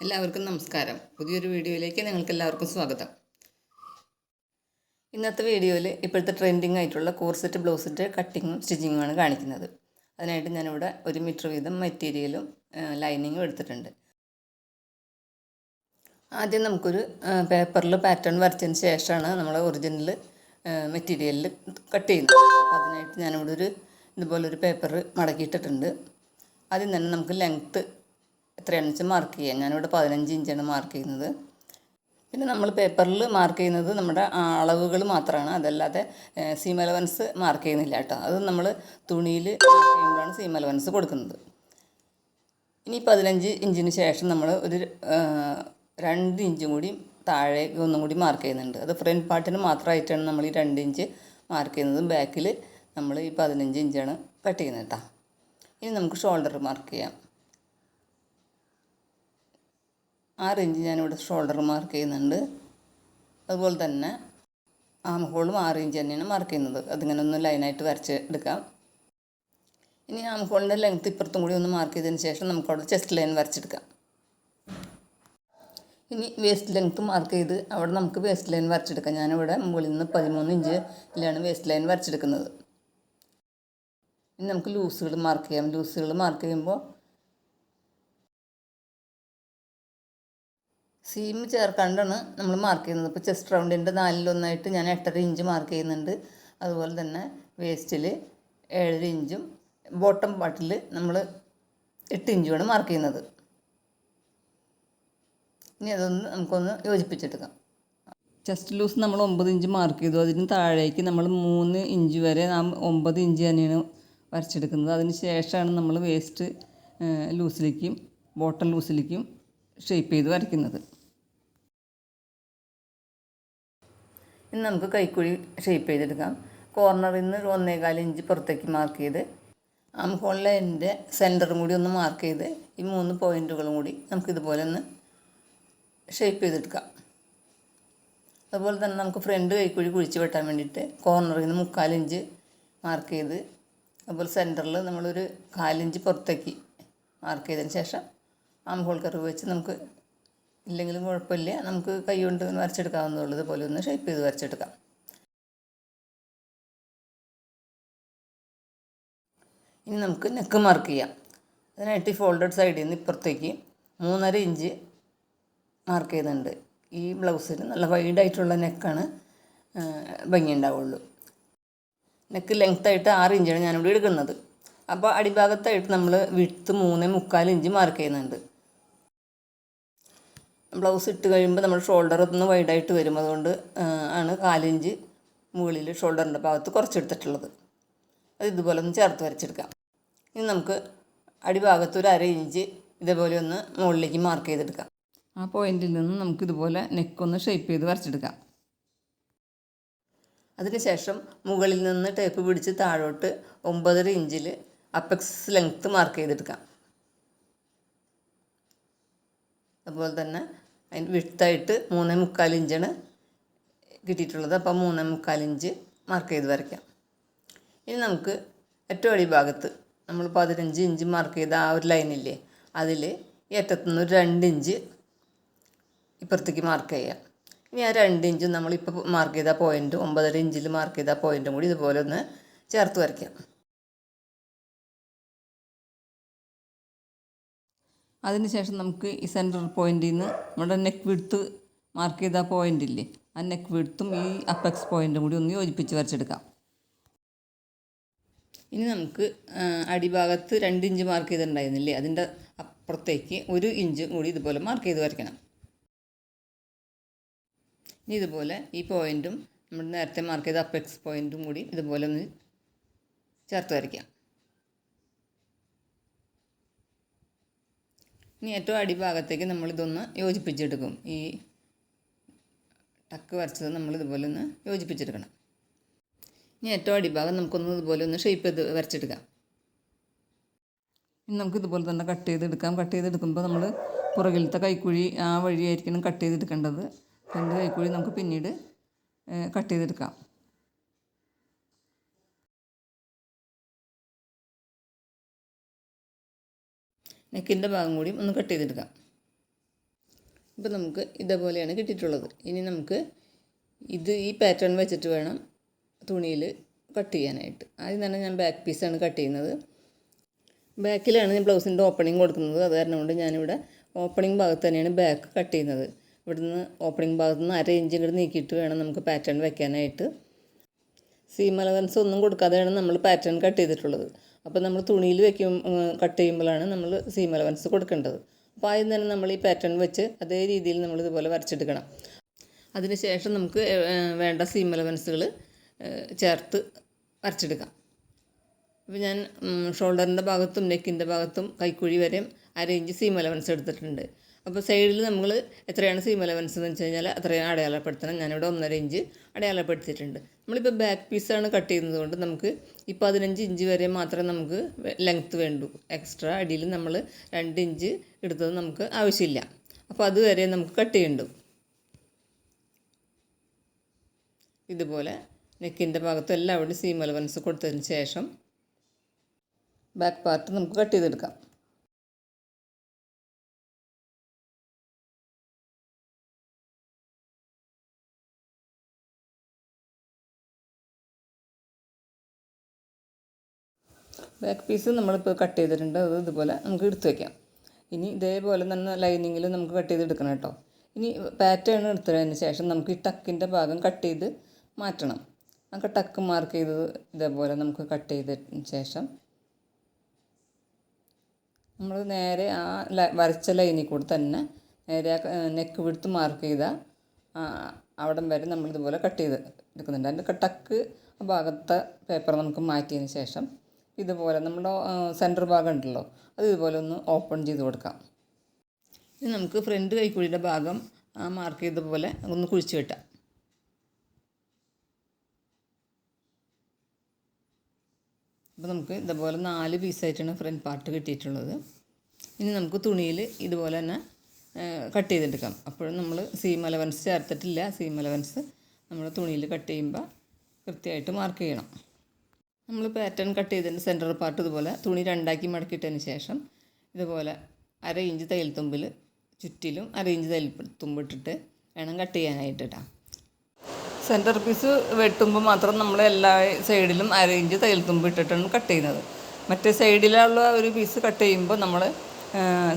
എല്ലാവർക്കും നമസ്കാരം. പുതിയൊരു വീഡിയോയിലേക്ക് നിങ്ങൾക്ക് എല്ലാവർക്കും സ്വാഗതം. ഇന്നത്തെ വീഡിയോയിൽ ഇപ്പോഴത്തെ ട്രെൻഡിങ് ആയിട്ടുള്ള കോർസെറ്റ് ബ്ലൗസിൻ്റെ കട്ടിങ്ങും സ്റ്റിച്ചിങ്ങുമാണ് കാണിക്കുന്നത്. അതിനായിട്ട് ഞാനിവിടെ 1 മീറ്റർ വീതം മെറ്റീരിയലും ലൈനിങ്ങും എടുത്തിട്ടുണ്ട്. ആദ്യം നമുക്കൊരു പേപ്പറിൽ പാറ്റേൺ വരച്ചതിന് ശേഷമാണ് നമ്മൾ ഒറിജിനൽ മെറ്റീരിയലിൽ കട്ട് ചെയ്യുന്നത്. അപ്പോൾ അതിനായിട്ട് ഞാനിവിടെ ഇതുപോലൊരു പേപ്പർ മടക്കിയിട്ടിട്ടുണ്ട്. ആദ്യം തന്നെ നമുക്ക് ലെങ്ത്ത് എത്രയാണെന്ന് വെച്ചാൽ മാർക്ക് ചെയ്യാം. ഞാനിവിടെ 15 ഇഞ്ചാണ് മാർക്ക് ചെയ്യുന്നത്. പിന്നെ നമ്മൾ പേപ്പറിൽ മാർക്ക് ചെയ്യുന്നത് നമ്മുടെ അളവുകൾ മാത്രമാണ്, അതല്ലാതെ സീം അലവൻസ് മാർക്ക് ചെയ്യുന്നില്ല കേട്ടോ. അത് നമ്മൾ തുണിയിൽ മാർക്ക് ചെയ്യുമ്പോഴാണ് സീം അലവൻസ് കൊടുക്കുന്നത്. ഇനി 15 ഇഞ്ചിന് ശേഷം നമ്മൾ ഒരു 2 ഇഞ്ചും കൂടി താഴേക്ക് ഒന്നും കൂടി മാർക്ക് ചെയ്യുന്നുണ്ട്. അത് ഫ്രണ്ട് പാർട്ടിന് മാത്രമായിട്ടാണ് നമ്മൾ ഈ 2 ഇഞ്ച് മാർക്ക് ചെയ്യുന്നത്. ബാക്കിൽ നമ്മൾ ഈ 15 ഇഞ്ചാണ് കട്ട് ചെയ്യുന്നത് കേട്ടോ. ഇനി നമുക്ക് ഷോൾഡർ മാർക്ക് ചെയ്യാം. 6 ഇഞ്ച് ഞാനിവിടെ ഷോൾഡർ മാർക്ക് ചെയ്യുന്നുണ്ട്. അതുപോലെ തന്നെ ആം ഹോളും 6 ഇഞ്ച് തന്നെയാണ് മാർക്ക് ചെയ്യുന്നത്. അതിങ്ങനെ ഒന്ന് ലൈനായിട്ട് വരച്ച് എടുക്കാം. ഇനി ആം ഹോളിൻ്റെ ലെങ്ത്ത് ഇപ്പുറത്തും കൂടി ഒന്ന് മാർക്ക് ചെയ്തതിന് ശേഷം നമുക്കവിടെ ചെസ്റ്റ് ലൈൻ വരച്ചെടുക്കാം. ഇനി വേസ്റ്റ് ലെങ്ത്ത് മാർക്ക് ചെയ്ത് അവിടെ നമുക്ക് വേസ്റ്റ് ലൈൻ വരച്ചെടുക്കാം. ഞാനിവിടെ മുകളിൽ നിന്ന് 13 ഇഞ്ചിലാണ് വേസ്റ്റ് ലൈൻ വരച്ചെടുക്കുന്നത്. ഇനി നമുക്ക് ലൂസുകൾ മാർക്ക് ചെയ്യാം. ലൂസുകൾ മാർക്ക് ചെയ്യുമ്പോൾ സീം ചേർക്കാണ്ടാണ് നമ്മൾ മാർക്ക് ചെയ്യുന്നത്. ഇപ്പോൾ ചെസ്റ്റ് റൗണ്ടിൻ്റെ 4/1 ഞാൻ 8.5 ഇഞ്ച് മാർക്ക് ചെയ്യുന്നുണ്ട്. അതുപോലെ തന്നെ വേസ്റ്റിൽ 7 ഇഞ്ചും ബോട്ടം പാർട്ടിൽ നമ്മൾ 8 ഇഞ്ചുമാണ് മാർക്ക് ചെയ്യുന്നത്. ഇനി അതൊന്ന് നമുക്കൊന്ന് യോജിപ്പിച്ചെടുക്കാം. ചെസ്റ്റ് ലൂസ് നമ്മൾ 9 ഇഞ്ച് മാർക്ക് ചെയ്തു. അതിന് താഴേക്ക് നമ്മൾ 3 ഇഞ്ച് വരെ 9 ഇഞ്ച് തന്നെയാണ് വരച്ചെടുക്കുന്നത്. അതിന് ശേഷമാണ് നമ്മൾ വേസ്റ്റ് ലൂസിലേക്കും ബോട്ടം ലൂസിലേക്കും ഷേപ്പ് ചെയ്ത് വരയ്ക്കുന്നത്. ഇനി നമുക്ക് കൈക്കുഴി ഷേപ്പ് ചെയ്തെടുക്കാം. കോർണറിൽ നിന്ന് 1.25 ഇഞ്ച് പുറത്തേക്ക് മാർക്ക് ചെയ്ത് ആം ഹോൾ ലൈനിൻ്റെ സെൻറ്ററും കൂടി ഒന്ന് മാർക്ക് ചെയ്ത് ഈ 3 പോയിൻറ്റുകളും കൂടി നമുക്കിതുപോലെ ഒന്ന് ഷേപ്പ് ചെയ്തെടുക്കാം. അതുപോലെ തന്നെ നമുക്ക് ഫ്രണ്ട് കൈക്കുഴി കുഴിച്ച് വെട്ടാൻ വേണ്ടിയിട്ട് കോർണറിൽ നിന്ന് 3/4 ഇഞ്ച് മാർക്ക് ചെയ്ത് അതുപോലെ സെൻറ്ററിൽ നമ്മളൊരു 1/4 ഇഞ്ച് പുറത്തേക്ക് മാർക്ക് ചെയ്തതിന് ശേഷം ആം ഹോൾ കർവ് വെച്ച് നമുക്ക് ഇല്ലെങ്കിലും കുഴപ്പമില്ല, നമുക്ക് കൈ കൊണ്ട് വരച്ചെടുക്കാവുന്നതുള്ളൂ. ഇതുപോലെ ഒന്ന് ഷേപ്പ് ചെയ്ത് വരച്ചെടുക്കാം. ഇനി നമുക്ക് നെക്ക് മാർക്ക് ചെയ്യാം. അതിനായിട്ട് ഈ ഫോൾഡഡ് സൈഡിൽ നിന്ന് ഇപ്പുറത്തേക്ക് 3.5 ഇഞ്ച് മാർക്ക് ചെയ്യുന്നുണ്ട്. ഈ ബ്ലൗസിന് നല്ല വൈഡായിട്ടുള്ള നെക്കാണ് ഭംഗിയുണ്ടാവുള്ളൂ. നെക്ക് ലെങ്ത്തായിട്ട് 6 ഇഞ്ചാണ് ഞാനിവിടെ എടുക്കുന്നത്. അപ്പോൾ അടിഭാഗത്തായിട്ട് നമ്മൾ വിഡ്ത്ത് 3.25 ഇഞ്ച് മാർക്ക് ചെയ്യുന്നുണ്ട്. ബ്ലൗസ് ഇട്ട് കഴിയുമ്പോൾ നമ്മൾ ഷോൾഡർ ഒന്ന് വൈഡായിട്ട് വരും. അതുകൊണ്ട് ആണ് 1/4 ഇഞ്ച് മുകളിൽ ഷോൾഡറിൻ്റെ ഭാഗത്ത് കുറച്ചെടുത്തിട്ടുള്ളത്. അത് ഇതുപോലെ ഒന്ന് ചേർത്ത് വരച്ചെടുക്കാം. ഇനി നമുക്ക് അടിഭാഗത്ത് ഒരു 1/2 ഇഞ്ച് ഇതേപോലെ ഒന്ന് മുകളിലേക്ക് മാർക്ക് ചെയ്തെടുക്കാം. ആ പോയിന്റിൽ നിന്ന് നമുക്കിതുപോലെ നെക്കൊന്ന് ഷേപ്പ് ചെയ്ത് വരച്ചെടുക്കാം. അതിനുശേഷം മുകളിൽ നിന്ന് ടേപ്പ് പിടിച്ച് താഴോട്ട് 9.5 ഇഞ്ചിൽ അപ്പെക്സ് ലെങ്ത്ത് മാർക്ക് ചെയ്തെടുക്കാം. അതുപോലെ തന്നെ അതിന് വിഡ്ത്തായിട്ട് 3.25 ഇഞ്ചാണ് കിട്ടിയിട്ടുള്ളത്. അപ്പോൾ 3.25 ഇഞ്ച് മാർക്ക് ചെയ്ത് വരയ്ക്കാം. ഇനി നമുക്ക് ഏറ്റവും അടിഭാഗത്ത് നമ്മൾ 15 ഇഞ്ച് മാർക്ക് ചെയ്ത ആ ഒരു ലൈനില്ലേ, അതിൽ ഏറ്റത്തുനിന്ന് ഒരു 2 ഇഞ്ച് ഇപ്പുറത്തേക്ക് മാർക്ക് ചെയ്യാം. ഇനി ആ 2 ഇഞ്ചും നമ്മളിപ്പോൾ മാർക്ക് ചെയ്ത പോയിൻറ്റ് 9.5 ഇഞ്ചിൽ മാർക്ക് ചെയ്ത പോയിൻറ്റും കൂടി ഇതുപോലെ ഒന്ന് ചേർത്ത് വരയ്ക്കാം. അതിനുശേഷം നമുക്ക് ഈ സെൻട്രൽ പോയിന്റിൽ നിന്ന് നമ്മുടെ നെക്ക് വിഡ്ത്ത് മാർക്ക് ചെയ്ത പോയിൻ്റില്ലേ, ആ നെക്ക് വിഡ്ത്തും ഈ അപ്പെക്സ് പോയിൻറ്റും കൂടി ഒന്ന് യോജിപ്പിച്ച് വരച്ചെടുക്കാം. ഇനി നമുക്ക് അടിഭാഗത്ത് 2 ഇഞ്ച് മാർക്ക് ചെയ്തിട്ടുണ്ടായിരുന്നില്ലേ, അതിൻ്റെ അപ്പുറത്തേക്ക് 1 ഇഞ്ച് കൂടി ഇതുപോലെ മാർക്ക് ചെയ്ത് വരയ്ക്കണം. ഇനി ഇതുപോലെ ഈ പോയിൻറ്റും നമ്മൾ നേരത്തെ മാർക്ക് ചെയ്ത അപ്പെക്സ് പോയിൻറ്റും കൂടി ഇതുപോലെ ഒന്ന് ചേർത്ത് വരയ്ക്കാം. ഇനി ഏറ്റവും അടിഭാഗത്തേക്ക് നമ്മളിതൊന്ന് യോജിപ്പിച്ചെടുക്കും. ഈ ടക്ക് വരച്ചത് നമ്മളിതുപോലെ ഒന്ന് യോജിപ്പിച്ചെടുക്കണം. ഇനി ഏറ്റവും അടിഭാഗം നമുക്കൊന്ന് ഇതുപോലെ ഒന്ന് ഷേപ്പ് ചെയ്ത് വരച്ചെടുക്കാം. ഇനി നമുക്കിതുപോലെ തന്നെ കട്ട് ചെയ്തെടുക്കാം. കട്ട് ചെയ്തെടുക്കുമ്പോൾ നമ്മൾ പുറകിലത്തെ കൈക്കുഴി ആ വഴിയായിരിക്കണം കട്ട് ചെയ്തെടുക്കേണ്ടത്. രണ്ട് കൈക്കുഴി നമുക്ക് പിന്നീട് കട്ട് ചെയ്തെടുക്കാം. നെക്കിൻ്റെ ഭാഗം കൂടി ഒന്ന് കട്ട് ചെയ്തെടുക്കാം. ഇപ്പോൾ നമുക്ക് ഇതേപോലെയാണ് കിട്ടിയിട്ടുള്ളത്. ഇനി നമുക്ക് ഈ പാറ്റേൺ വെച്ചിട്ട് വേണം തുണിയിൽ കട്ട് ചെയ്യാനായിട്ട്. ആദ്യം തന്നെ ഞാൻ ബാക്ക് പീസാണ് കട്ട് ചെയ്യുന്നത്. ബാക്കിലാണ് ഞാൻ ബ്ലൗസിൻ്റെ ഓപ്പണിങ് കൊടുക്കുന്നത്. അത് കാരണം കൊണ്ട് ഞാനിവിടെ ഓപ്പണിങ് ഭാഗത്ത് തന്നെയാണ് ബാക്ക് കട്ട് ചെയ്യുന്നത്. ഇവിടുന്ന് ഓപ്പണിങ് ഭാഗത്ത് നിന്ന് 1/2 ഇഞ്ച് ഇങ്ങോട്ട് നീക്കിയിട്ട് വേണം നമുക്ക് പാറ്റേൺ വെക്കാനായിട്ട്. സീം അലവൻസ് ഒന്നും കൊടുക്കാതെയാണ് നമ്മൾ പാറ്റേൺ കട്ട് ചെയ്തിട്ടുള്ളത്. അപ്പോൾ നമ്മൾ തുണിയിൽ കട്ട് ചെയ്യുമ്പോഴാണ് നമ്മൾ സീം അലവൻസ് കൊടുക്കേണ്ടത്. അപ്പോൾ ആദ്യം തന്നെ നമ്മൾ ഈ പാറ്റേൺ വെച്ച് അതേ രീതിയിൽ നമ്മൾ ഇതുപോലെ വരച്ചെടുക്കണം. അതിനുശേഷം നമുക്ക് വേണ്ട സീം അലവൻസുകൾ ചേർത്ത് വരച്ചെടുക്കാം. അപ്പോൾ ഞാൻ ഷോൾഡറിൻ്റെ ഭാഗത്തും നെക്കിൻ്റെ ഭാഗത്തും കൈക്കുഴി വരെയും 1/2 ഇഞ്ച് സീം അലവൻസ് എടുത്തിട്ടുണ്ട്. അപ്പോൾ സൈഡിൽ നമ്മൾ എത്രയാണ് സീം അലവൻസ് എന്ന് വെച്ച് കഴിഞ്ഞാൽ അത്രയും അടയാളപ്പെടുത്തണം. ഞാനിവിടെ 1.5 ഇഞ്ച് അടയാളപ്പെടുത്തിയിട്ടുണ്ട്. നമ്മളിപ്പോൾ ബാക്ക് പീസാണ് കട്ട് ചെയ്യുന്നത് കൊണ്ട് നമുക്ക് ഈ 15 ഇഞ്ച് വരെ മാത്രമേ നമുക്ക് ലെങ്ത്ത് വേണ്ടൂ. എക്സ്ട്രാ അടിയിൽ നമ്മൾ 2 ഇഞ്ച് എടുത്തത് നമുക്ക് ആവശ്യമില്ല. അപ്പോൾ അതുവരെ നമുക്ക് കട്ട് ചെയ്യണ്ടു. ഇതുപോലെ നെക്കിൻ്റെ ഭാഗത്തും എല്ലാവിടെയും സീം അലവൻസ് കൊടുത്തതിന് ശേഷം ബാക്ക് പാർട്ട് നമുക്ക് കട്ട് ചെയ്തെടുക്കാം. ബാക്ക് പീസ് നമ്മളിപ്പോൾ കട്ട് ചെയ്തിട്ടുണ്ട്. അത് ഇതുപോലെ നമുക്ക് എടുത്ത് വയ്ക്കാം. ഇനി ഇതേപോലെ തന്നെ ലൈനിങ്ങിൽ നമുക്ക് കട്ട് ചെയ്തെടുക്കണം കേട്ടോ. ഇനി പാറ്റേൺ എടുത്തതിന് ശേഷം നമുക്ക് ഈ ടക്കിൻ്റെ ഭാഗം കട്ട് ചെയ്ത് മാറ്റണം. നമുക്ക് ടക്ക് മാർക്ക് ചെയ്തത് ഇതേപോലെ നമുക്ക് കട്ട് ചെയ്തതിന് ശേഷം നമ്മൾ നേരെ ആ വരച്ച ലൈനിൽ കൂടെ തന്നെ നേരെ ആ നെക്ക് വിടുത്ത് മാർക്ക് ചെയ്ത അവിടം വരെ നമ്മളിതുപോലെ കട്ട് ചെയ്ത് എടുക്കുന്നുണ്ട്. അതിൻ്റെ ടക്ക് ഭാഗത്തെ പേപ്പർ നമുക്ക് മാറ്റിയതിന് ശേഷം ഇതുപോലെ നമ്മുടെ സെൻറ്റർ ഭാഗം ഉണ്ടല്ലോ അത് ഇതുപോലെ ഒന്ന് ഓപ്പൺ ചെയ്ത് കൊടുക്കാം. ഇനി നമുക്ക് ഫ്രണ്ട് കൈക്കുഴിയുടെ ഭാഗം മാർക്ക് ചെയ്ത പോലെ ഒന്ന് കുഴിച്ച് വെട്ടാം. അപ്പോൾ നമുക്ക് ഇതുപോലെ 4 പീസായിട്ടാണ് ഫ്രണ്ട് പാർട്ട് കിട്ടിയിട്ടുള്ളത്. ഇനി നമുക്ക് തുണിയിൽ ഇതുപോലെ തന്നെ കട്ട് ചെയ്തെടുക്കാം. അപ്പോഴും നമ്മൾ സീം അലവൻസ് ചേർത്തിട്ടില്ല. സീം അലവൻസ് നമ്മൾ തുണിയിൽ കട്ട് ചെയ്യുമ്പോൾ കൃത്യമായിട്ട് മാർക്ക് ചെയ്യണം. നമ്മൾ പാറ്റേൺ കട്ട് ചെയ്തതിൻ്റെ സെൻറ്റർ പാർട്ട് ഇതുപോലെ തുണി 2ആക്കി മടക്കിയിട്ടതിന് ശേഷം ഇതുപോലെ 1/2 ഇഞ്ച് തയ്യൽ തുമ്പിൽ ചുറ്റിലും 1/2 ഇഞ്ച് തയ്യൽ തുമ്പിട്ടിട്ട് വേണം കട്ട് ചെയ്യാനായിട്ട് കേട്ടോ. സെൻറ്റർ പീസ് വെട്ടുമ്പോൾ മാത്രം നമ്മൾ എല്ലാ സൈഡിലും 1/2 ഇഞ്ച് തയ്യൽ തുമ്പ് ഇട്ടിട്ടാണ് കട്ട് ചെയ്യുന്നത്. മറ്റേ സൈഡിലുള്ള ഒരു പീസ് കട്ട് ചെയ്യുമ്പോൾ നമ്മൾ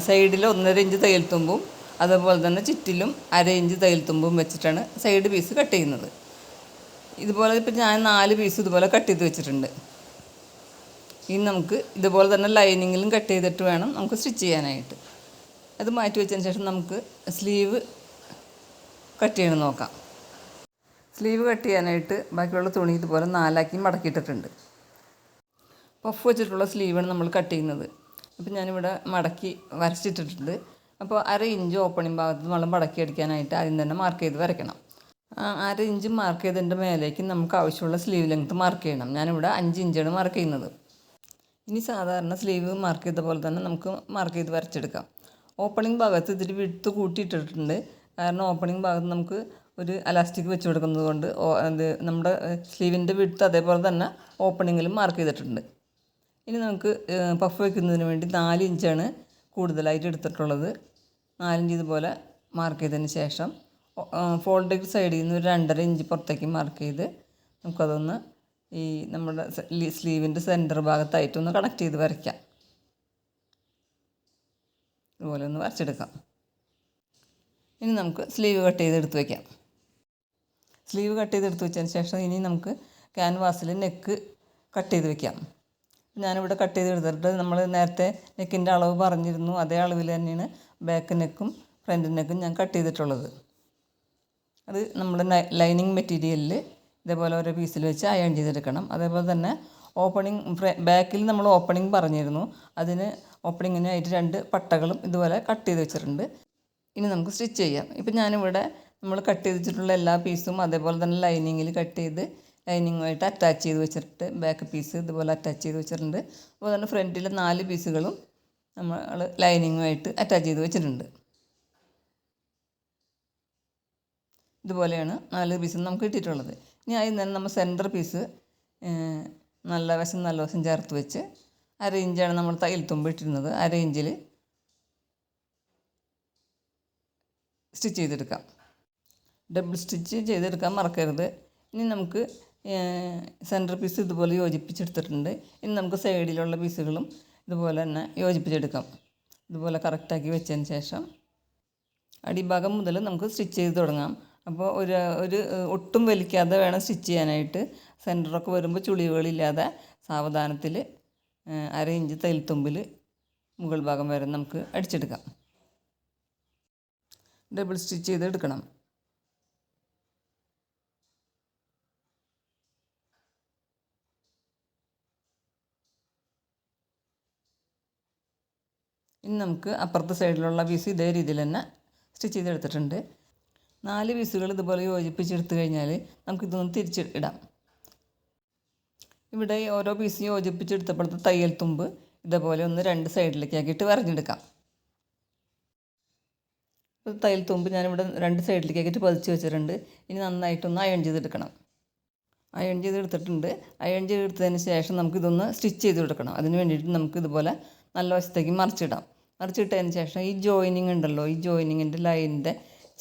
സൈഡിൽ 1.5 ഇഞ്ച് തയ്യൽ തുമ്പും അതുപോലെ തന്നെ ചുറ്റിലും 1/2 ഇഞ്ച് തയ്യൽ തുമ്പും വെച്ചിട്ടാണ് സൈഡ് പീസ് കട്ട് ചെയ്യുന്നത്. ഇതുപോലെ ഇപ്പോൾ ഞാൻ 4 പീസ് ഇതുപോലെ കട്ട് ചെയ്ത് വെച്ചിട്ടുണ്ട്. ഇനി നമുക്ക് ഇതുപോലെ തന്നെ ലൈനിങ്ങിലും കട്ട് ചെയ്തിട്ട് വേണം നമുക്ക് സ്റ്റിച്ച് ചെയ്യാനായിട്ട്. അത് മാറ്റി വെച്ചതിന് ശേഷം നമുക്ക് സ്ലീവ് കട്ട് ചെയ്യണം നോക്കാം. സ്ലീവ് കട്ട് ചെയ്യാനായിട്ട് ബാക്കിയുള്ള തുണി ഇതുപോലെ 4ആക്കി മടക്കിയിട്ടിട്ടുണ്ട്. പഫ് വെച്ചിട്ടുള്ള സ്ലീവാണ് നമ്മൾ കട്ട് ചെയ്യുന്നത്. അപ്പോൾ ഞാനിവിടെ മടക്കി വരച്ചിട്ടിട്ടുണ്ട്. അപ്പോൾ 1/2 ഇഞ്ച് ഓപ്പണിംഗ് ഭാഗത്ത് നമ്മൾ മടക്കി അടിക്കാനായിട്ട് ആദ്യം തന്നെ മാർക്ക് ചെയ്ത് വരയ്ക്കണം. 1/2 ഇഞ്ച് മാർക്ക് ചെയ്തതിൻ്റെ മേലേക്ക് നമുക്ക് ആവശ്യമുള്ള സ്ലീവ് ലെങ്ത്ത് മാർക്ക് ചെയ്യണം. ഞാനിവിടെ 5 ഇഞ്ചാണ് മാർക്ക് ചെയ്യുന്നത്. ഇനി സാധാരണ സ്ലീവ് മാർക്ക് ചെയ്ത പോലെ തന്നെ നമുക്ക് മാർക്ക് ചെയ്ത് വരച്ചെടുക്കാം. ഓപ്പണിംഗ് ഭാഗത്ത് ഇതിൽ വിടുത്ത് കൂട്ടിയിട്ടിട്ടുണ്ട്. കാരണം ഓപ്പണിംഗ് ഭാഗത്ത് നമുക്ക് ഒരു അലാസ്റ്റിക് വെച്ച് കൊടുക്കുന്നത് കൊണ്ട് അത് നമ്മുടെ സ്ലീവിൻ്റെ വിടുത്ത് അതേപോലെ തന്നെ ഓപ്പണിങ്ങിലും മാർക്ക് ചെയ്തിട്ടുണ്ട്. ഇനി നമുക്ക് പഫ് വയ്ക്കുന്നതിന് വേണ്ടി 4 ഇഞ്ചാണ് കൂടുതലായിട്ട് എടുത്തിട്ടുള്ളത്. 4 ഇഞ്ച് ഇതുപോലെ മാർക്ക് ചെയ്തതിന് ശേഷം ഫോൾഡ് സൈഡിൽ നിന്ന് ഒരു 2.5 ഇഞ്ച് പുറത്തേക്ക് മാർക്ക് ചെയ്ത് നമുക്കതൊന്ന് ഈ നമ്മുടെ സ്ലീവിൻ്റെ സെൻറ്റർ ഭാഗത്തായിട്ടൊന്ന് കണക്ട് ചെയ്ത് വരയ്ക്കാം. ഇതുപോലെ ഒന്ന് വരച്ചെടുക്കാം. ഇനി നമുക്ക് സ്ലീവ് കട്ട് ചെയ്ത് എടുത്ത് വയ്ക്കാം. സ്ലീവ് കട്ട് ചെയ്ത് എടുത്ത് വെച്ചതിന് ശേഷം ഇനി നമുക്ക് ക്യാൻവാസിൽ നെക്ക് കട്ട് ചെയ്ത് വയ്ക്കാം. ഞാനിവിടെ കട്ട് ചെയ്ത് എടുത്തിട്ട് നമ്മൾ നേരത്തെ നെക്കിൻ്റെ അളവ് പറഞ്ഞിരുന്നു. അതേ അളവിൽ തന്നെയാണ് ബാക്ക് നെക്കും ഫ്രണ്ട് നെക്കും ഞാൻ കട്ട് ചെയ്തിട്ടുള്ളത്. അത് നമ്മുടെ ലൈനിങ് മെറ്റീരിയലിൽ ഇതേപോലെ ഓരോ പീസിൽ വെച്ച് അയൺ ചെയ്തെടുക്കണം. അതേപോലെ തന്നെ ബാക്കിൽ നമ്മൾ ഓപ്പണിംഗ് പറഞ്ഞിരുന്നു. അതിന് ഓപ്പണിങ്ങിനായിട്ട് 2 പട്ടകളും ഇതുപോലെ കട്ട് ചെയ്ത് വെച്ചിട്ടുണ്ട്. ഇനി നമുക്ക് സ്റ്റിച്ച് ചെയ്യാം. ഇപ്പം ഞാനിവിടെ നമ്മൾ കട്ട് ചെയ്ത് വെച്ചിട്ടുള്ള എല്ലാ പീസും അതേപോലെ തന്നെ ലൈനിങ്ങിൽ കട്ട് ചെയ്ത് ലൈനിങ്ങുമായിട്ട് അറ്റാച്ച് ചെയ്ത് വെച്ചിട്ട് ബാക്ക് പീസ് ഇതുപോലെ അറ്റാച്ച് ചെയ്ത് വെച്ചിട്ടുണ്ട്. അതുപോലെ തന്നെ ഫ്രണ്ടിലെ 4 പീസുകളും നമ്മൾ ലൈനിങ്ങുമായിട്ട് അറ്റാച്ച് ചെയ്ത് വെച്ചിട്ടുണ്ട്. ഇതുപോലെയാണ് 4 പീസും നമുക്ക് കിട്ടിയിട്ടുള്ളത്. ഇനി അതിൽ തന്നെ നമ്മൾ സെൻറ്റർ പീസ് നല്ല വശം ചേർത്ത് വെച്ച് 1/2 ഇഞ്ചാണ് നമ്മൾ തയ്യൽ തുമ്പ് ഇട്ടിരുന്നത്. 1/2 ഇഞ്ചിൽ സ്റ്റിച്ച് ചെയ്തെടുക്കാം. ഡബിൾ സ്റ്റിച്ച് ചെയ്തെടുക്കാൻ മറക്കരുത്. ഇനി നമുക്ക് സെൻറ്റർ പീസ് ഇതുപോലെ യോജിപ്പിച്ചെടുത്തിട്ടുണ്ട്. ഇനി നമുക്ക് സൈഡിലുള്ള പീസുകളും ഇതുപോലെ തന്നെ യോജിപ്പിച്ചെടുക്കാം. ഇതുപോലെ കറക്റ്റാക്കി വെച്ചതിന് ശേഷം അടിഭാഗം മുതൽ നമുക്ക് സ്റ്റിച്ച് ചെയ്ത് തുടങ്ങാം. അപ്പോൾ ഒരു ഒട്ടും വലിക്കാതെ വേണം സ്റ്റിച്ച് ചെയ്യാനായിട്ട്. സെൻറ്ററൊക്കെ വരുമ്പോൾ ചുളിവുകളില്ലാതെ സാവധാനത്തിൽ 1/2 ഇഞ്ച് തയ്യൽത്തുമ്പിൽ മുകൾ ഭാഗം വരെ നമുക്ക് അടിച്ചെടുക്കാം. ഡബിൾ സ്റ്റിച്ച് ചെയ്തെടുക്കണം. ഇനി നമുക്ക് അപ്പുറത്തെ സൈഡിലുള്ള പീസ് ഇതേ രീതിയിൽ തന്നെ സ്റ്റിച്ച് ചെയ്തെടുത്തിട്ടുണ്ട്. 4 പീസുകൾ ഇതുപോലെ യോജിപ്പിച്ചെടുത്ത് കഴിഞ്ഞാൽ നമുക്കിതൊന്ന് തിരിച്ചിടാം. ഇവിടെ ഓരോ പീസ് യോജിപ്പിച്ചെടുത്തപ്പോഴത്തെ തയ്യൽ തുമ്പ് ഇതേപോലെ ഒന്ന് 2 സൈഡിലേക്ക് ആക്കിയിട്ട് വരഞ്ഞെടുക്കാം. തയ്യൽ തുമ്പ് ഞാനിവിടെ 2 സൈഡിലേക്ക് ആക്കിയിട്ട് പതിച്ച് വെച്ചിട്ടുണ്ട്. ഇനി നന്നായിട്ടൊന്ന് അയൺ ചെയ്തെടുക്കണം. അയൺ ചെയ്തെടുത്തിട്ടുണ്ട്. അയൺ ചെയ്തെടുത്തതിന് ശേഷം നമുക്കിതൊന്ന് സ്റ്റിച്ച് ചെയ്ത് കൊടുക്കണം. അതിന് വേണ്ടിയിട്ട് നമുക്കിതുപോലെ നല്ല വശത്തേക്ക് മറിച്ചിടാം. മറിച്ചിട്ടതിന് ശേഷം ഈ ജോയിനിങ് ഉണ്ടല്ലോ, ഈ ജോയിനിങ്ങിൻ്റെ ലൈനിൻ്റെ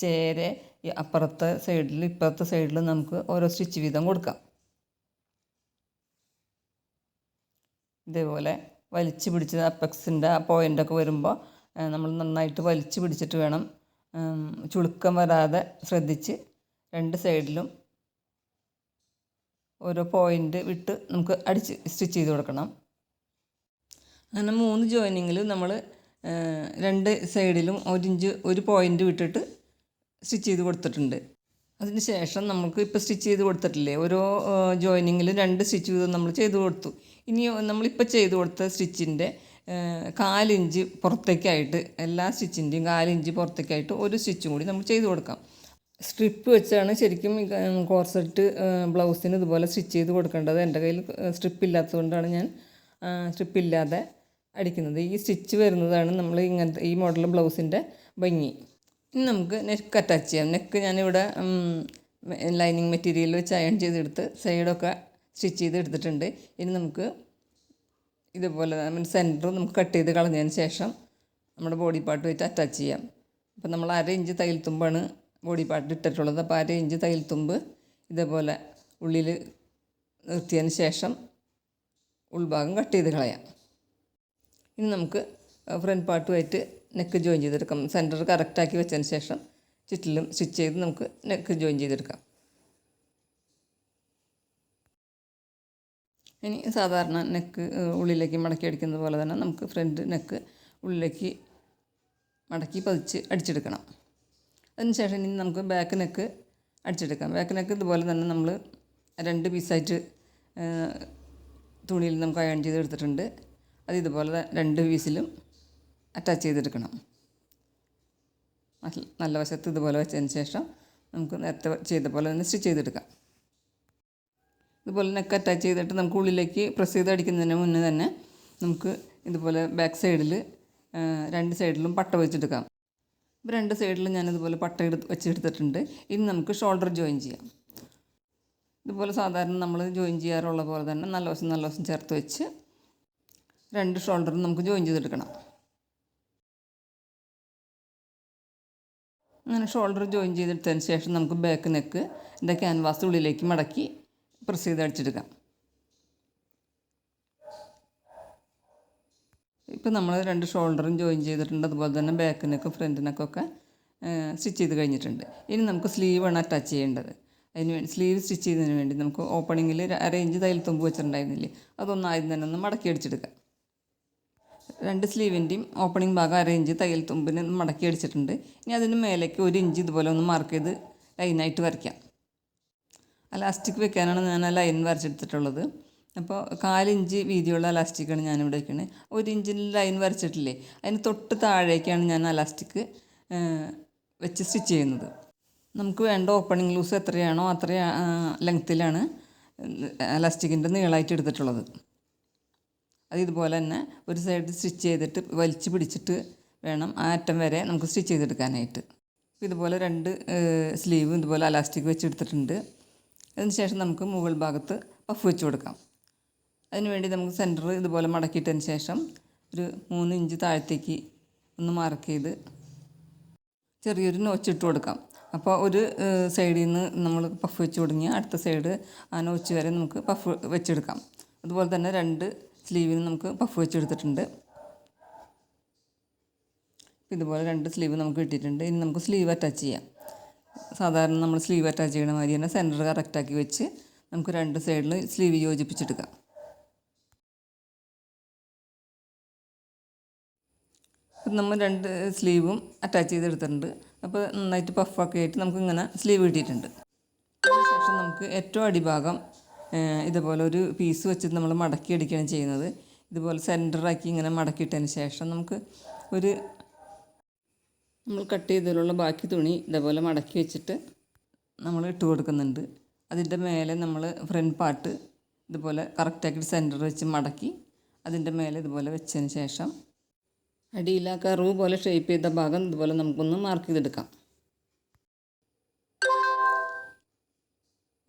ചേരെ ഈ അപ്പുറത്തെ സൈഡിൽ ഇപ്പുറത്തെ സൈഡിൽ നമുക്ക് ഓരോ സ്റ്റിച്ച് വീതം കൊടുക്കാം. ഇതേപോലെ വലിച്ച് പിടിച്ച് അപ്പെക്സിൻ്റെ ആ പോയിൻ്റൊക്കെ വരുമ്പോൾ നമ്മൾ നന്നായിട്ട് വലിച്ച് പിടിച്ചിട്ട് വേണം, ചുളുക്കം വരാതെ ശ്രദ്ധിച്ച് 2 സൈഡിലും ഓരോ പോയിൻ്റ് വിട്ട് നമുക്ക് സ്റ്റിച്ച് ചെയ്ത് കൊടുക്കണം. അങ്ങനെ 3 ജോയിനിങ്ങിൽ നമ്മൾ 2 സൈഡിലും 1 ഇഞ്ച് ഒരു പോയിൻ്റ് വിട്ടിട്ട് സ്റ്റിച്ച് ചെയ്ത് കൊടുത്തിട്ടുണ്ട്. അതിന് ശേഷം നമുക്ക് ഇപ്പോൾ സ്റ്റിച്ച് ചെയ്ത് കൊടുത്തിട്ടില്ലേ, ഓരോ ജോയിനിങ്ങിൽ 2 സ്റ്റിച്ച് വീതം നമ്മൾ ചെയ്ത് കൊടുത്തു. ഇനി നമ്മളിപ്പോൾ ചെയ്ത് കൊടുത്ത സ്റ്റിച്ചിൻ്റെ 1/4 ഇഞ്ച് പുറത്തേക്കായിട്ട്, എല്ലാ സ്റ്റിച്ചിൻ്റെയും 1/4 ഇഞ്ച് പുറത്തേക്കായിട്ട് ഒരു സ്റ്റിച്ചും കൂടി നമ്മൾ ചെയ്ത് കൊടുക്കാം. സ്ട്രിപ്പ് വെച്ചാണ് ശരിക്കും കോർസെറ്റ് ബ്ലൗസിന് ഇതുപോലെ സ്റ്റിച്ച് ചെയ്ത് കൊടുക്കേണ്ടത്. എൻ്റെ കയ്യിൽ സ്ട്രിപ്പ് ഇല്ലാത്തതുകൊണ്ടാണ് ഞാൻ സ്ട്രിപ്പില്ലാതെ അടിക്കുന്നത്. ഈ സ്റ്റിച്ച് വരുന്നതാണ് നമ്മൾ ഇങ്ങനത്തെ ഈ മോഡൽ ബ്ലൗസിൻ്റെ ഭംഗി. ഇനി നമുക്ക് നെക്ക് അറ്റാച്ച് ചെയ്യാം. നെക്ക് ഞാനിവിടെ ലൈനിങ് മെറ്റീരിയൽ വെച്ച് അയൺ ചെയ്തെടുത്ത് സൈഡൊക്കെ സ്റ്റിച്ച് ചെയ്ത് എടുത്തിട്ടുണ്ട്. ഇനി നമുക്ക് ഇതുപോലെ സെൻറ്റർ നമുക്ക് കട്ട് ചെയ്ത് കളഞ്ഞതിന് ശേഷം നമ്മുടെ ബോഡി പാർട്ട് വെച്ച് അറ്റാച്ച് ചെയ്യാം. അപ്പോൾ നമ്മൾ 1/2 ഇഞ്ച് തയ്യൽ തുമ്പാണ് ബോഡി പാർട്ട് ഇട്ടിട്ടുള്ളത്. അപ്പോൾ 1/2 ഇഞ്ച് തയ്യൽ തുമ്പ് ഇതേപോലെ ഉള്ളിൽ നിർത്തിയതിന് ശേഷം ഉൾഭാഗം കട്ട് ചെയ്ത് കളയാം. ഇനി നമുക്ക് ഫ്രണ്ട് പാർട്ടുമായിട്ട് നെക്ക് ജോയിൻ ചെയ്തെടുക്കാം. സെൻറ്റർ കറക്റ്റാക്കി വെച്ചതിന് ശേഷം ചുറ്റിലും സ്റ്റിച്ച് ചെയ്ത് നമുക്ക് നെക്ക് ജോയിൻ ചെയ്തെടുക്കാം. ഇനി സാധാരണ നെക്ക് ഉള്ളിലേക്ക് മടക്കി അടിക്കുന്നത് പോലെ തന്നെ നമുക്ക് ഫ്രണ്ട് നെക്ക് ഉള്ളിലേക്ക് മടക്കി പതിച്ച് അടിച്ചെടുക്കണം. അതിന് ശേഷം ഇനി നമുക്ക് ബാക്ക് നെക്ക് അടിച്ചെടുക്കാം. ബാക്ക് നെക്ക് ഇതുപോലെ തന്നെ നമ്മൾ 2 പീസായിട്ട് തുണിയിൽ നമുക്ക് അയൺ ചെയ്തെടുത്തിട്ടുണ്ട്. അത് ഇതുപോലെ 2 പീസിലും അറ്റാച്ച് ചെയ്തെടുക്കണം. നല്ല വശത്ത് ഇതുപോലെ വെച്ചതിന് ശേഷം നമുക്ക് നേരത്തെ ചെയ്ത പോലെ തന്നെ സ്റ്റിച്ച് ചെയ്തെടുക്കാം. ഇതുപോലെ നെക്ക് അറ്റാച്ച് ചെയ്തിട്ട് നമുക്ക് ഉള്ളിലേക്ക് പ്രസ് ചെയ്ത് അടിക്കുന്നതിന് മുന്നേ തന്നെ നമുക്ക് ഇതുപോലെ ബാക്ക് സൈഡിൽ 2 സൈഡിലും പട്ട വെച്ചെടുക്കാം. ഇപ്പോൾ 2 സൈഡിലും ഞാനിതുപോലെ പട്ട വെച്ചെടുത്തിട്ടുണ്ട്. ഇനി നമുക്ക് ഷോൾഡർ ജോയിൻ ചെയ്യാം. ഇതുപോലെ സാധാരണ നമ്മൾ ജോയിൻ ചെയ്യാറുള്ള പോലെ തന്നെ നല്ല വശം ചേർത്ത് വെച്ച് 2 ഷോൾഡറും നമുക്ക് ജോയിൻ ചെയ്തെടുക്കണം. അങ്ങനെ ഷോൾഡർ ജോയിൻ ചെയ്തെടുത്തതിന് ശേഷം നമുക്ക് ബാക്ക് നെക്ക് ക്യാൻവാസ് ഉള്ളിലേക്ക് മടക്കി പ്രസ് ചെയ്ത് അടിച്ചെടുക്കാം. ഇപ്പോൾ നമ്മൾ 2 ഷോൾഡറും ജോയിൻ ചെയ്തിട്ടുണ്ട്. അതുപോലെ തന്നെ ബാക്ക് നെക്കും ഫ്രണ്ട് നെക്കൊക്കെ സ്റ്റിച്ച് ചെയ്ത് കഴിഞ്ഞിട്ടുണ്ട്. ഇനി നമുക്ക് സ്ലീവാണ് അറ്റാച്ച് ചെയ്യേണ്ടത്. അതിനുവേണ്ടി സ്ലീവ് സ്റ്റിച്ച് ചെയ്യുന്നതിന് വേണ്ടി നമുക്ക് ഓപ്പണിങ്ങിൽ 1/2 ഇഞ്ച് തയ്യൽ തുമ്പ് വെച്ചിട്ടുണ്ടായിരുന്നില്ലേ, അതൊന്ന് ആദ്യം തന്നെ ഒന്ന് മടക്കി അടിച്ചെടുക്കാം. 2 സ്ലീവിൻ്റെയും ഓപ്പണിംഗ് ഭാഗം 1/2 ഇഞ്ച് തയ്യൽ തുമ്പിന് മടക്കി അടിച്ചിട്ടുണ്ട്. ഇനി അതിന് മേലേക്ക് 1 ഇഞ്ച് ഇതുപോലെ ഒന്ന് മാർക്ക് ചെയ്ത് ലൈനായിട്ട് വരയ്ക്കാം. അലാസ്റ്റിക് വെക്കാനാണ് ഞാൻ ആ ലൈൻ വരച്ചെടുത്തിട്ടുള്ളത്. അപ്പോൾ 1/4 ഇഞ്ച് വീതിയുള്ള അലാസ്റ്റിക്കാണ് ഞാനിവിടെ വയ്ക്കുന്നത്. 1 ഇഞ്ചിൽ ലൈൻ വരച്ചിട്ടില്ലേ, അതിന് തൊട്ട് താഴേക്കാണ് ഞാൻ അലാസ്റ്റിക് വെച്ച് സ്റ്റിച്ച് ചെയ്യുന്നത്. നമുക്ക് വേണ്ട ഓപ്പണിംഗ് ലൂസ് എത്രയാണോ അത്ര ലെങ്ത്തിലാണ് അലാസ്റ്റിക്കിൻ്റെ നീളമായിട്ട് എടുത്തിട്ടുള്ളത്. അത് ഇതുപോലെ തന്നെ ഒരു സൈഡ് സ്റ്റിച്ച് ചെയ്തിട്ട് വലിച്ച് പിടിച്ചിട്ട് വേണം ആ അറ്റം വരെ നമുക്ക് സ്റ്റിച്ച് ചെയ്തെടുക്കാനായിട്ട്. ഇതുപോലെ 2 സ്ലീവ് ഇതുപോലെ അലാസ്റ്റിക് വെച്ചെടുത്തിട്ടുണ്ട്. അതിന് ശേഷം നമുക്ക് മുകൾ ഭാഗത്ത് പഫ് വെച്ച് കൊടുക്കാം. അതിനുവേണ്ടി നമുക്ക് സെൻറ്റർ ഇതുപോലെ മടക്കിയിട്ടതിന് ശേഷം ഒരു 3 ഇഞ്ച് താഴത്തേക്ക് ഒന്ന് മാർക്ക് ചെയ്ത് ചെറിയൊരു നോച്ച് ഇട്ട് കൊടുക്കാം. അപ്പോൾ ഒരു സൈഡിൽ നിന്ന് നമ്മൾ പഫ് വെച്ച് തുടങ്ങി അടുത്ത സൈഡ് ആ നോച്ച് വരെ നമുക്ക് പഫ് വെച്ചെടുക്കാം. അതുപോലെ തന്നെ 2 സ്ലീവിന് നമുക്ക് പഫ് വെച്ചെടുത്തിട്ടുണ്ട്. ഇതുപോലെ 2 സ്ലീവ് നമുക്ക് കിട്ടിയിട്ടുണ്ട്. ഇനി നമുക്ക് സ്ലീവ് അറ്റാച്ച് ചെയ്യാം. സാധാരണ നമ്മൾ സ്ലീവ് അറ്റാച്ച് ചെയ്യണ മാതിരി തന്നെ സെൻറ്റർ കറക്റ്റാക്കി വെച്ച് നമുക്ക് 2 സൈഡിൽ സ്ലീവ് യോജിപ്പിച്ചെടുക്കാം. നമ്മൾ 2 സ്ലീവും അറ്റാച്ച് ചെയ്തെടുത്തിട്ടുണ്ട്. അപ്പോൾ നന്നായിട്ട് പഫൊക്കെ ആയിട്ട് നമുക്കിങ്ങനെ സ്ലീവ് കിട്ടിയിട്ടുണ്ട്. അതിനുശേഷം നമുക്ക് ഏറ്റവും അടിഭാഗം ഇതുപോലെ ഒരു പീസ് വെച്ചിട്ട് നമ്മൾ മടക്കി അടിക്കുകയാണ് ചെയ്യുന്നത്. ഇതുപോലെ സെൻറ്ററാക്കി ഇങ്ങനെ മടക്കിയിട്ടതിന് ശേഷം നമുക്ക് നമ്മൾ കട്ട് ചെയ്തതിലുള്ള ബാക്കി തുണി ഇതേപോലെ മടക്കി വെച്ചിട്ട് നമ്മൾ ഇട്ട് കൊടുക്കുന്നുണ്ട്. അതിൻ്റെ മേലെ നമ്മൾ ഫ്രണ്ട് പാർട്ട് ഇതുപോലെ കറക്റ്റാക്കിയിട്ട് സെൻറ്റർ വെച്ച് മടക്കി അതിൻ്റെ മേലെ ഇതുപോലെ വെച്ചതിന് ശേഷം അടിയിൽ ആ കർവ് പോലെ ഷേപ്പ് ചെയ്ത ഭാഗം ഇതുപോലെ നമുക്കൊന്ന് മാർക്ക് ചെയ്തെടുക്കാം.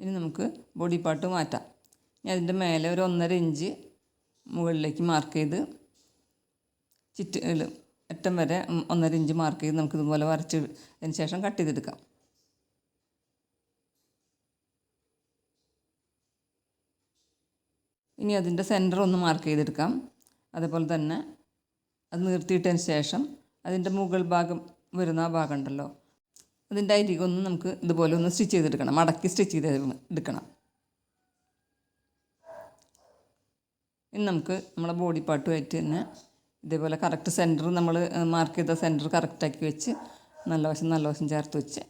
ഇനി നമുക്ക് ബോഡി പാർട്ട് മാറ്റാം. ഇനി അതിൻ്റെ മേലെ ഒരു 1.5 ഇഞ്ച് മുകളിലേക്ക് മാർക്ക് ചെയ്ത് അറ്റം വരെ 1.5 ഇഞ്ച് മാർക്ക് ചെയ്ത് നമുക്കിതുപോലെ വരച്ചതിന് ശേഷം കട്ട് ചെയ്തെടുക്കാം. ഇനി അതിൻ്റെ സെൻറ്റർ ഒന്ന് മാർക്ക് ചെയ്തെടുക്കാം. അതേപോലെ തന്നെ അത് നിർത്തിയിട്ടതിന് ശേഷം അതിൻ്റെ മുകൾ ഭാഗം വരുന്ന ആ ഭാഗം ഉണ്ടല്ലോ, അതിൻ്റെ അരികൊന്ന് നമുക്ക് ഇതുപോലെ ഒന്ന് സ്റ്റിച്ച് ചെയ്തെടുക്കണം, മടക്കി സ്റ്റിച്ച് ചെയ്ത് എടുക്കണം. ഇനി നമുക്ക് നമ്മളെ ബോഡി പാർട്ടുമായിട്ട് തന്നെ ഇതേപോലെ കറക്റ്റ് സെൻറ്റർ നമ്മൾ മാർക്ക് ചെയ്ത സെൻറ്റർ കറക്റ്റാക്കി വെച്ച് നല്ല വശം ചേർത്ത് വെച്ച്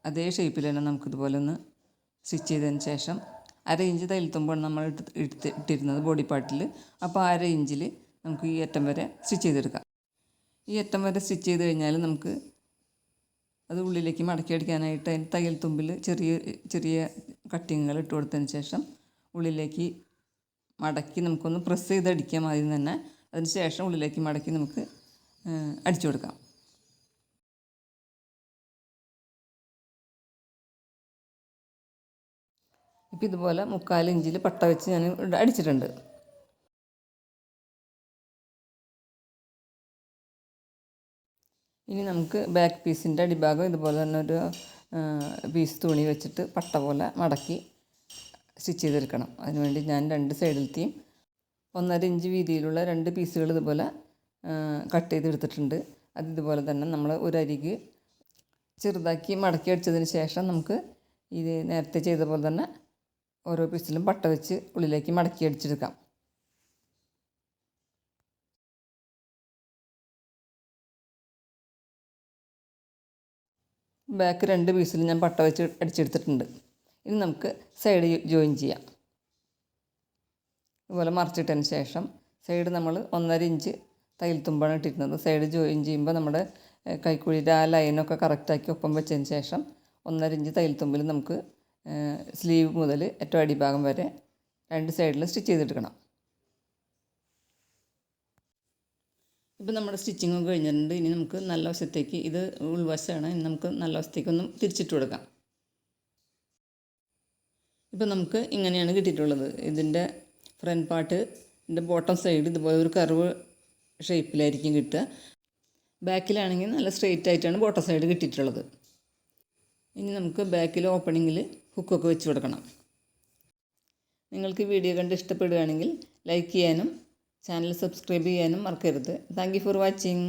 അതേ ഷേപ്പിൽ തന്നെ നമുക്കിതുപോലെ ഒന്ന് സ്റ്റിച്ച് ചെയ്തതിന് ശേഷം 1/2 ഇഞ്ച് തയ്യൽ തുമ്പാണ് നമ്മൾ ഇട്ടിരുന്നത് ബോഡി പാർട്ടിൽ. അപ്പോൾ 1/2 ഇഞ്ചിൽ നമുക്ക് ഈ അറ്റം വരെ സ്റ്റിച്ച് ചെയ്തെടുക്കാം. ഈ അറ്റം വരെ സ്റ്റിച്ച് ചെയ്ത് കഴിഞ്ഞാൽ നമുക്ക് അത് ഉള്ളിലേക്ക് മടക്കി അടിക്കാനായിട്ട് അതിന് തയ്യൽ തുമ്പിൽ ചെറിയ കട്ടിങ്ങുകൾ ഇട്ട് കൊടുത്തതിന് ശേഷം ഉള്ളിലേക്ക് മടക്കി നമുക്കൊന്ന് പ്രസ് ചെയ്ത് അടിക്കാം ആദ്യം തന്നെ. അതിന് ശേഷം ഉള്ളിലേക്ക് മടക്കി നമുക്ക് അടിച്ചു കൊടുക്കാം. ഇപ്പം ഇതുപോലെ 3/4 ഇഞ്ചിൽ പട്ട വെച്ച് ഞാൻ അടിച്ചിട്ടുണ്ട്. ഇനി നമുക്ക് ബാക്ക് പീസിൻ്റെ അടിഭാഗം ഇതുപോലെ തന്നെ ഒരു പീസ് തുണി വെച്ചിട്ട് പട്ട പോലെ മടക്കി സ്റ്റിച്ച് ചെയ്തെടുക്കണം. അതിനുവേണ്ടി ഞാൻ 2 സൈഡിലത്തെയും 1.5 ഇഞ്ച് വീതിയിലുള്ള 2 പീസുകൾ ഇതുപോലെ കട്ട് ചെയ്തെടുത്തിട്ടുണ്ട്. അത് ഇതുപോലെ തന്നെ നമ്മൾ ഒരു അരിക് ചെറുതാക്കി മടക്കി അടിച്ചതിന് ശേഷം നമുക്ക് ഇത് നേരത്തെ ചെയ്ത പോലെ തന്നെ ഓരോ പീസിലും പട്ട വെച്ച് ഉള്ളിലേക്ക് മടക്കി അടിച്ചെടുക്കാം. ബാക്ക് 2 പീസിൽ ഞാൻ പട്ട വെച്ച് അടിച്ചെടുത്തിട്ടുണ്ട്. ഇനി നമുക്ക് സൈഡ് ജോയിൻ ചെയ്യാം. ഇതുപോലെ മറിച്ചിട്ടതിന് ശേഷം സൈഡ് നമ്മൾ 1.5 ഇഞ്ച് തയ്യൽ തുമ്പാണ് ഇട്ടിരുന്നത്. സൈഡ് ജോയിൻ ചെയ്യുമ്പോൾ നമ്മുടെ കൈക്കുഴിയുടെ ആ ലൈനൊക്കെ കറക്റ്റാക്കി ഒപ്പം വെച്ചതിന് ശേഷം 1.5 ഇഞ്ച് തയ്യൽ തുമ്പിൽ നമുക്ക് സ്ലീവ് മുതൽ ഏറ്റവും അടിഭാഗം വരെ 2 സൈഡിൽ സ്റ്റിച്ച് ചെയ്തെടുക്കണം. ഇപ്പം നമ്മുടെ സ്റ്റിച്ചിങ് കഴിഞ്ഞിട്ടുണ്ട്. ഇനി നമുക്ക് നല്ല വശത്തേക്ക്, ഇത് ഉൾവശമാണ്, ഇനി നമുക്ക് നല്ല വശത്തേക്കൊന്നും തിരിച്ചിട്ട് കൊടുക്കാം. ഇപ്പം നമുക്ക് ഇങ്ങനെയാണ് കിട്ടിയിട്ടുള്ളത്. ഇതിൻ്റെ ഫ്രണ്ട് പാർട്ട്, ഇതിൻ്റെ ബോട്ടം സൈഡ് ഇതുപോലെ ഒരു കർവ് ഷേപ്പിലായിരിക്കും കിട്ടുക. ബാക്കിലാണെങ്കിൽ നല്ല സ്ട്രെയിറ്റ് ആയിട്ടാണ് ബോട്ടം സൈഡ് കിട്ടിയിട്ടുള്ളത്. ഇനി നമുക്ക് ബാക്കിൽ ഓപ്പണിങ്ങിൽ ഹുക്കൊക്കെ വെച്ച് കൊടുക്കണം. നിങ്ങൾക്ക് വീഡിയോ കണ്ട് ഇഷ്ടപ്പെടുകയാണെങ്കിൽ ലൈക്ക് ചെയ്യാനും ചാനൽ സബ്സ്ക്രൈബ് ചെയ്യാനും മറക്കരുത്. Thank you for watching.